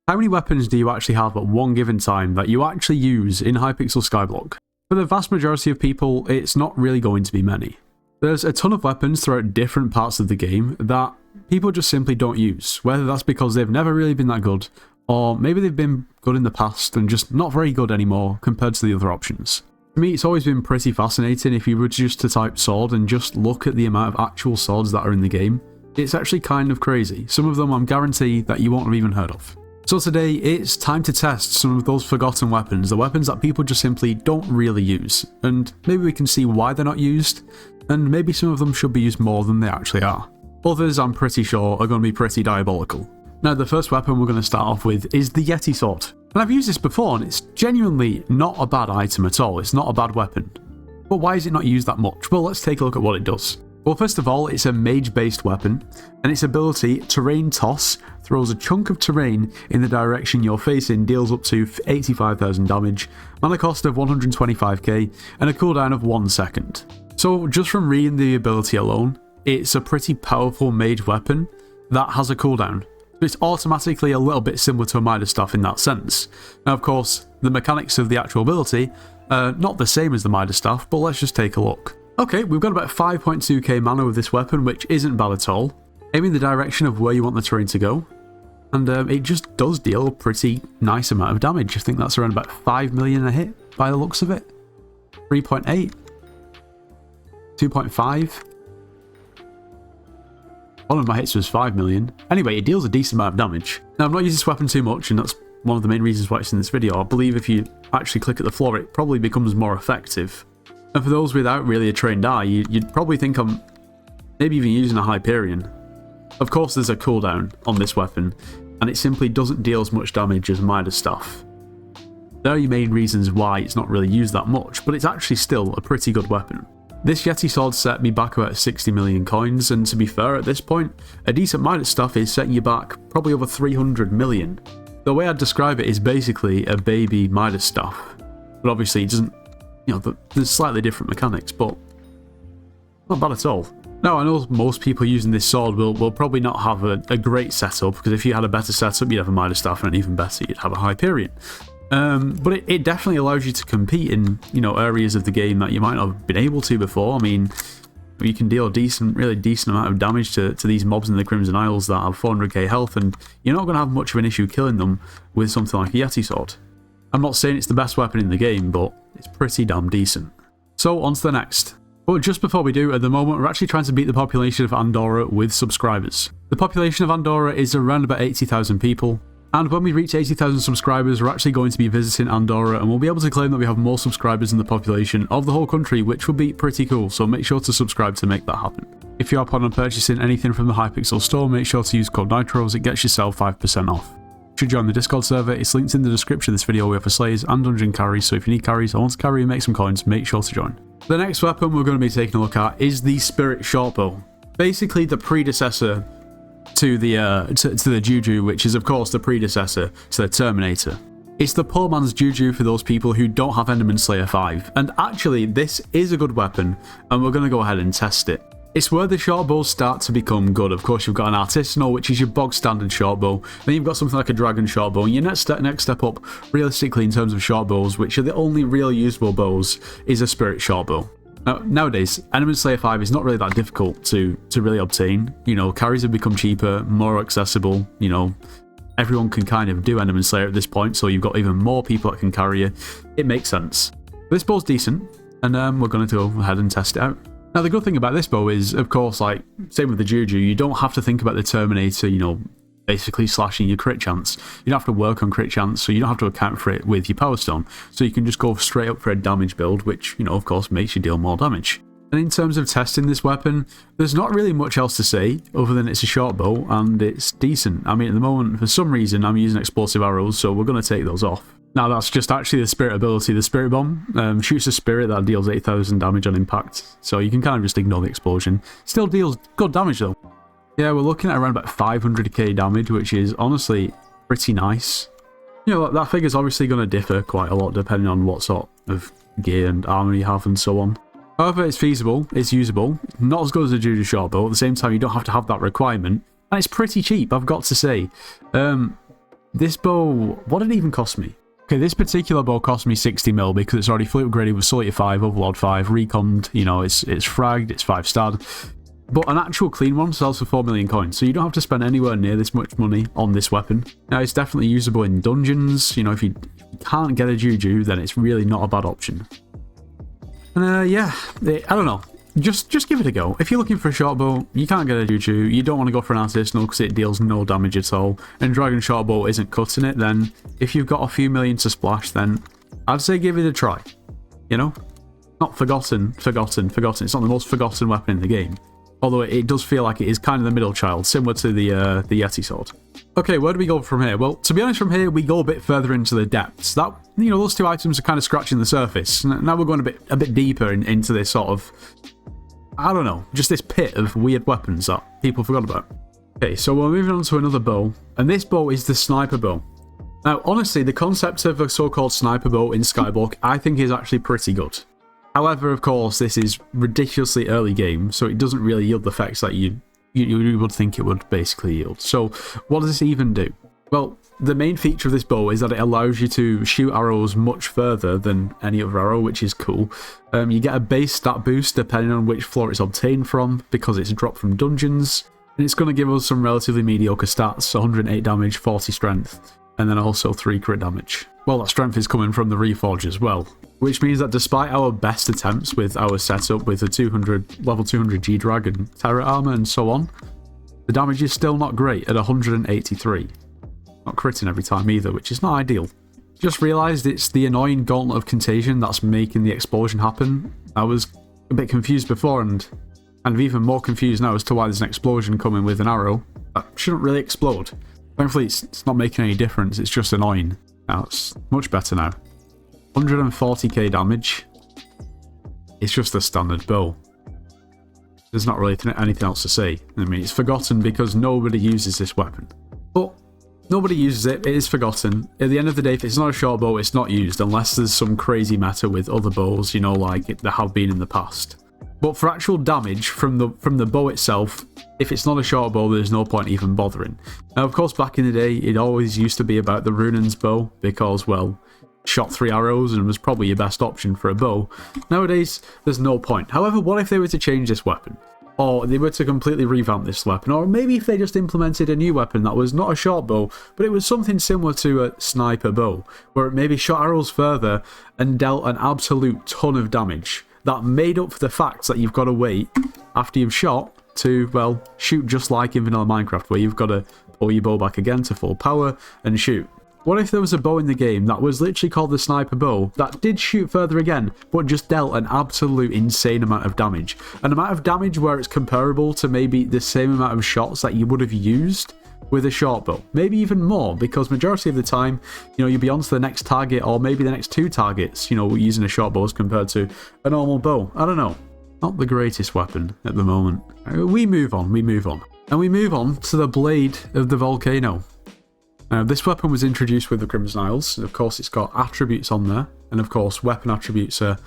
How many weapons do you actually have at one given time that you actually use in Hypixel Skyblock? For the vast majority of people, it's not really going to be many. There's a ton of weapons throughout different parts of the game that people just simply don't use, whether that's because they've never really been that good, or maybe they've been good in the past and just not very good anymore compared to the other options. For me, it's always been pretty fascinating if you were just to type sword and just look at the amount of actual swords that are in the game. It's actually kind of crazy. Some of them I'm guaranteed that you won't have even heard of. So today, it's time to test some of those forgotten weapons, the weapons that people just simply don't really use, and maybe we can see why they're not used, and maybe some of them should be used more than they actually are. Others, I'm pretty sure, are going to be pretty diabolical. Now, the first weapon we're going to start off with is the Yeti sword. And I've used this before, and it's genuinely not a bad item at all. It's not a bad weapon. But why is it not used that much? Well, let's take a look at what it does. Well, first of all, it's a mage-based weapon, and its ability, Terrain Toss, throws a chunk of terrain in the direction you're facing, deals up to 85,000 damage, mana cost of 125k, and a cooldown of 1 second. So, just from reading the ability alone, it's a pretty powerful mage weapon that has a cooldown. It's automatically a little bit similar to a Midas Staff in that sense. Now, of course, the mechanics of the actual ability are not the same as the Midas Staff, but let's just take a look. Okay, we've got about 5.2k mana with this weapon, which isn't bad at all. Aiming the direction of where you want the terrain to go. And it just does deal a pretty nice amount of damage. I think that's around about 5 million a hit by the looks of it. 3.8. 2.5. One of my hits was 5 million. Anyway, it deals a decent amount of damage. Now, I've not used this weapon too much, and that's one of the main reasons why it's in this video. I believe if you actually click at the floor, it probably becomes more effective. And for those without really a trained eye, you'd probably think I'm maybe even using a Hyperion. Of course, there's a cooldown on this weapon, and it simply doesn't deal as much damage as Midas Staff. There are your main reasons why it's not really used that much, but it's actually still a pretty good weapon. This Yeti sword set me back about 60 million coins, and to be fair at this point, a decent Midas Staff is setting you back probably over 300 million. The way I'd describe it is basically a baby Midas Staff, but obviously it doesn't, there's slightly different mechanics, but not bad at all. Now, I know most people using this sword will probably not have a great setup, because if you had a better setup, you'd have a Midas Staff, and even better, you'd have a Hyperion. But it definitely allows you to compete in, areas of the game that you might not have been able to before. I mean, you can deal a really decent amount of damage to these mobs in the Crimson Isles that have 400k health, and you're not going to have much of an issue killing them with something like a Yeti sword. I'm not saying it's the best weapon in the game, but it's pretty damn decent. So, on to the next. But just before we do, at the moment, we're actually trying to beat the population of Andorra with subscribers. The population of Andorra is around about 80,000 people. And when we reach 80,000 subscribers, we're actually going to be visiting Andorra, and we'll be able to claim that we have more subscribers than the population of the whole country, which would be pretty cool, so make sure to subscribe to make that happen. If you are planning on purchasing anything from the Hypixel store, make sure to use code NITRO as it gets yourself 5% off. You should join the Discord server, it's linked in the description of this video. We offer slayers and dungeon carries, so if you need carries or want to carry and make some coins, make sure to join. The next weapon we're going to be taking a look at is the Spirit Shortbow. Basically the predecessor to the Juju, which is of course the predecessor to the Terminator. It's the poor man's Juju for those people who don't have Enderman Slayer 5, and actually this is a good weapon, and we're going to go ahead and test it. It's where the shortbows start to become good. Of course, you've got an artisanal, which is your bog standard shortbow. Then you've got something like a dragon shortbow, and your next step up, realistically, in terms of shortbows, which are the only real usable bows, is a Spirit Shortbow. Now, nowadays, Enderman Slayer 5 is not really that difficult to really obtain. Carries have become cheaper, more accessible. Everyone can kind of do Enderman Slayer at this point, so you've got even more people that can carry you. It makes sense. This bow's decent, and we're going to go ahead and test it out. Now, the good thing about this bow is, of course, like, same with the Juju, you don't have to think about the Terminator, basically slashing your crit chance. You don't have to work on crit chance, so you don't have to account for it with your Power Stone. So you can just go straight up for a damage build, which, of course, makes you deal more damage. And in terms of testing this weapon, there's not really much else to say, other than it's a short bow, and it's decent. I mean, at the moment, for some reason, I'm using explosive arrows, so we're going to take those off. Now, that's just actually the spirit ability. The Spirit Bomb shoots a spirit that deals 8,000 damage on impact, so you can kind of just ignore the explosion. Still deals good damage, though. Yeah, we're looking at around about 500k damage, which is honestly pretty nice. That figure's obviously going to differ quite a lot depending on what sort of gear and armor you have and so on. However, it's feasible, it's usable, not as good as a Juju Shortbow. At the same time, you don't have to have that requirement, and it's pretty cheap, I've got to say. This bow, what did it even cost me? Okay, this particular bow cost me 60 mil because it's already fully upgraded with Soldier 5, Overlord 5, reconned, you know, it's fragged, it's 5-starred. But an actual clean one sells for 4 million coins, so you don't have to spend anywhere near this much money on this weapon. Now, it's definitely usable in dungeons. You know, if you can't get a Juju, then it's really not a bad option. And yeah, I don't know. Just give it a go. If you're looking for a shortbow, you can't get a Juju, you don't want to go for an artisanal because it deals no damage at all, and Dragon Shortbow isn't cutting it, then if you've got a few million to splash, then I'd say give it a try. You know? Not forgotten. It's not the most forgotten weapon in the game. Although it does feel like it is kind of the middle child, similar to the Yeti sword. Okay, where do we go from here? Well, to be honest, from here we go a bit further into the depths. That, you know, those two items are kind of scratching the surface. Now we're going a bit deeper into this sort of, I don't know, just this pit of weird weapons that people forgot about. Okay, so we're moving on to another bow, and this bow is the sniper bow. Now, honestly, the concept of a so-called sniper bow in Skyblock I think is actually pretty good. However, of course, this is ridiculously early game, so it doesn't really yield the effects that you would think it would basically yield. So, what does this even do? Well, the main feature of this bow is that it allows you to shoot arrows much further than any other arrow, which is cool. You get a base stat boost depending on which floor it's obtained from, because it's dropped from dungeons, and it's going to give us some relatively mediocre stats, 108 damage, 40 strength, and then also 3 crit damage. Well, that strength is coming from the Reforge as well, which means that despite our best attempts with our setup with the level 200 G-Drag and Terra Armor and so on, the damage is still not great at 183. Not critting every time either, which is not ideal. Just realised it's the annoying Gauntlet of Contagion that's making the explosion happen. I was a bit confused before, and I'm even more confused now as to why there's an explosion coming with an arrow that shouldn't really explode. Thankfully, it's not making any difference, it's just annoying. Now, it's much better now. 140k damage. It's just a standard bow. There's not really anything else to say. I mean, it's forgotten because nobody uses this weapon. But nobody uses it, it is forgotten. At the end of the day, if it's not a short bow, it's not used unless there's some crazy meta with other bows, you know, like there have been in the past. But for actual damage from the bow itself, if it's not a short bow, there's no point even bothering. Now, of course, back in the day, it always used to be about the Runan's bow because, well, shot 3 arrows and was probably your best option for a bow. Nowadays, there's no point. However, what if they were to change this weapon? Or they were to completely revamp this weapon? Or maybe if they just implemented a new weapon that was not a short bow, but it was something similar to a sniper bow, where it maybe shot arrows further and dealt an absolute ton of damage. That made up for the fact that you've got to wait after you've shot to, well, shoot just like in vanilla Minecraft, where you've got to pull your bow back again to full power and shoot. What if there was a bow in the game that was literally called the sniper bow that did shoot further again, but just dealt an absolute insane amount of damage? An amount of damage where it's comparable to maybe the same amount of shots that you would have used with a short bow. Maybe even more, because majority of the time, you know, you'll be on to the next target or maybe the next 2 targets, you know, using a short bow as compared to a normal bow. I don't know. Not the greatest weapon at the moment. We move on. And we move on to the Blade of the Volcano. Now, this weapon was introduced with the Crimson Isles. Of course, it's got attributes on there. And of course, weapon attributes are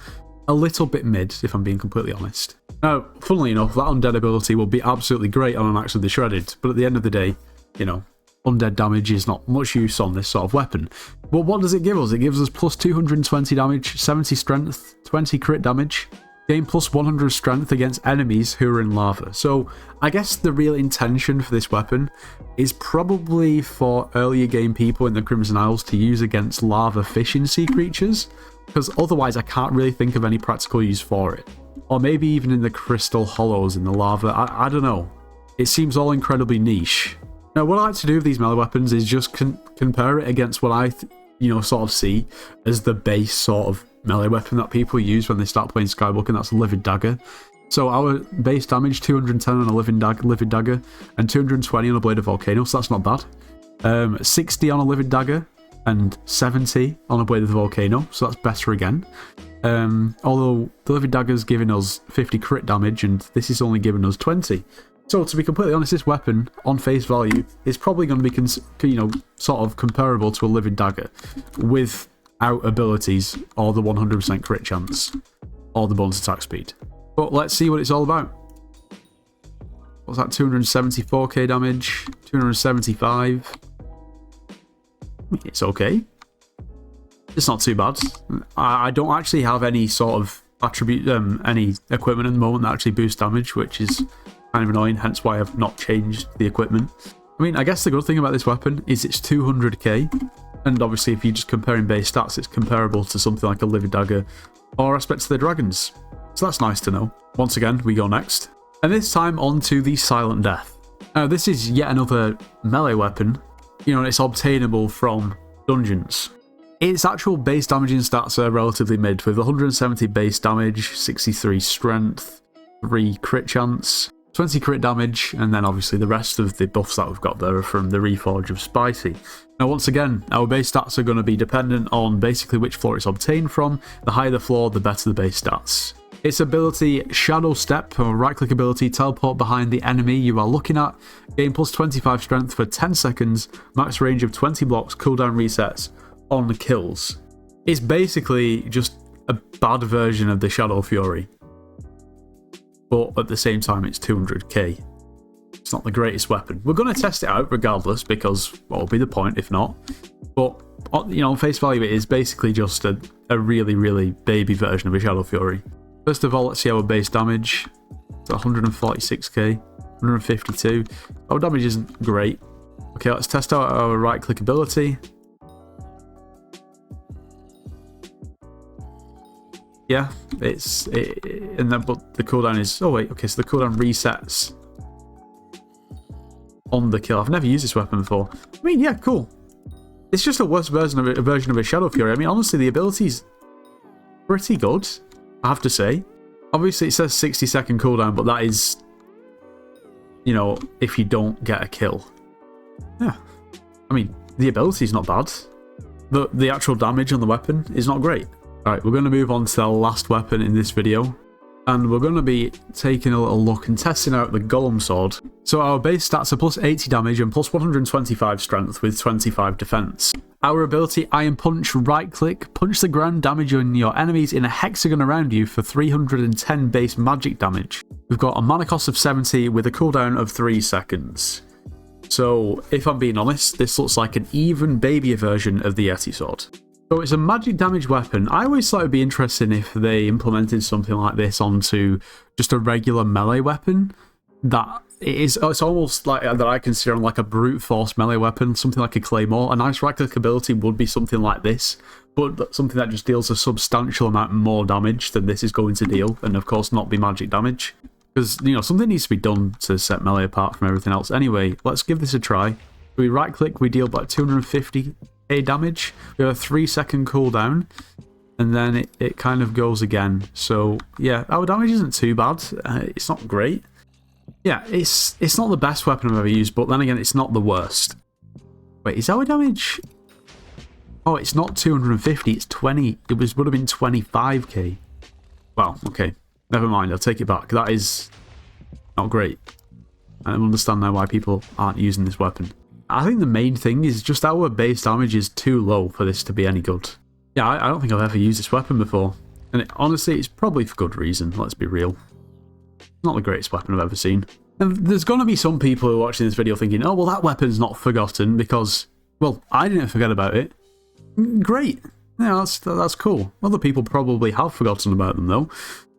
a little bit mid, if I'm being completely honest. Now, funnily enough, that undead ability will be absolutely great on an Axe of the Shredded. But at the end of the day, you know, undead damage is not much use on this sort of weapon. But what does it give us? It gives us plus 220 damage, 70 strength, 20 crit damage. Gain plus 100 strength against enemies who are in lava. So I guess the real intention for this weapon is probably for earlier game people in the Crimson Isles to use against lava fishing sea creatures, because otherwise I can't really think of any practical use for it. Or maybe even in the crystal hollows in the lava, I don't know. It seems all incredibly niche. Now, what I like to do with these melee weapons is just compare it against what I sort of see as the base sort of melee weapon that people use when they start playing Skyblock, and that's a Livid Dagger. So our base damage, 210 on a Livid Dagger, and 220 on a Blade of Volcano, so that's not bad. 60 on a Livid Dagger, and 70 on a Blade of the Volcano, so that's better again. Although the Livid Dagger's giving us 50 crit damage, and this is only giving us 20. So, to be completely honest, this weapon, on face value, is probably going to be, sort of comparable to a Livid Dagger, without abilities, or the 100% crit chance, or the bonus attack speed. But let's see what it's all about. What's that, 274k damage, 275. It's okay. It's not too bad. I don't actually have any sort of attribute, any equipment at the moment that actually boosts damage, which is kind of annoying, hence why I've not changed the equipment. I mean, I guess the good thing about this weapon is it's 200k, and obviously if you're just comparing base stats, it's comparable to something like a Living Dagger or Aspects of the Dragons. So that's nice to know. Once again, we go next. And this time on to the Silent Death. Now, this is yet another melee weapon. You know, it's obtainable from dungeons. Its actual base damaging stats are relatively mid, with 170 base damage, 63 strength, 3 crit chance, 20 crit damage, and then obviously the rest of the buffs that we've got there are from the Reforge of Spicy. Now once again, our base stats are going to be dependent on basically which floor it's obtained from. The higher the floor, the better the base stats. Its ability, Shadow Step, or right-click ability, teleport behind the enemy you are looking at, gain plus 25 strength for 10 seconds, max range of 20 blocks, cooldown resets on kills. It's basically just a bad version of the Shadow Fury. But at the same time, it's 200k. It's not the greatest weapon. We're going to test it out regardless, because what will be the point if not? But, you know, on face value, it is basically just a really, really baby version of a Shadow Fury. First of all, let's see our base damage. It's 146k, 152. Our damage isn't great. Okay, let's test out our right-click ability. Yeah, but the cooldown is... Oh wait, okay, so the cooldown resets on the kill. I've never used this weapon before. I mean, yeah, cool. It's just a worse version of a Shadow Fury. I mean, honestly, the ability's pretty good, I have to say. Obviously, it says 60-second cooldown, but that is, you know, if you don't get a kill. Yeah. I mean, the ability's not bad. The actual damage on the weapon is not great. Alright, we're going to move on to the last weapon in this video. And we're going to be taking a little look and testing out the Golem sword. So our base stats are plus 80 damage and plus 125 strength with 25 defense. Our ability, Iron Punch, right click, punch the ground, damage on your enemies in a hexagon around you for 310 base magic damage. We've got a mana cost of 70 with a cooldown of 3 seconds. So if I'm being honest, this looks like an even babier version of the Yeti sword. So it's a magic damage weapon. I always thought it would be interesting if they implemented something like this onto just a regular melee weapon. It's almost like that I consider like a brute force melee weapon, something like a claymore. A nice right-click ability would be something like this, but something that just deals a substantial amount more damage than this is going to deal, and of course not be magic damage. Because, you know, something needs to be done to set melee apart from everything else. Anyway, let's give this a try. We right-click, we deal about 250 damage. We have a 3-second cooldown, and then it kind of goes again. So yeah, our damage isn't too bad. It's not great. Yeah, it's not the best weapon I've ever used, but then again, it's not the worst. Wait, is our damage... Oh, it's not 250, it's 20. It would have been 25k. Well, okay. Never mind, I'll take it back. That is not great. I don't understand now why people aren't using this weapon. I think the main thing is just our base damage is too low for this to be any good. Yeah, I don't think I've ever used this weapon before. And honestly, it's probably for good reason, let's be real. Not the greatest weapon I've ever seen. And there's going to be some people who are watching this video thinking, oh, well, that weapon's not forgotten because, well, I didn't forget about it. Great. Yeah, that's cool. Other people probably have forgotten about them, though.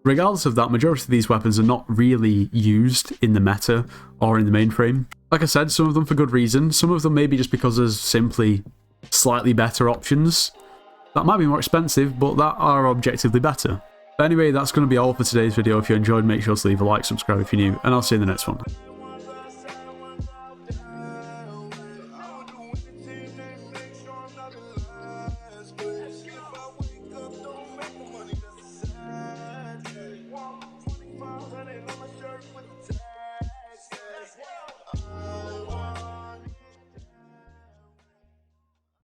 Regardless of that, majority of these weapons are not really used in the meta or in the mainframe. Like I said, some of them for good reason, some of them maybe just because there's simply slightly better options. That might be more expensive, but that are objectively better. But anyway, that's going to be all for today's video. If you enjoyed, make sure to leave a like, subscribe if you're new, and I'll see you in the next one.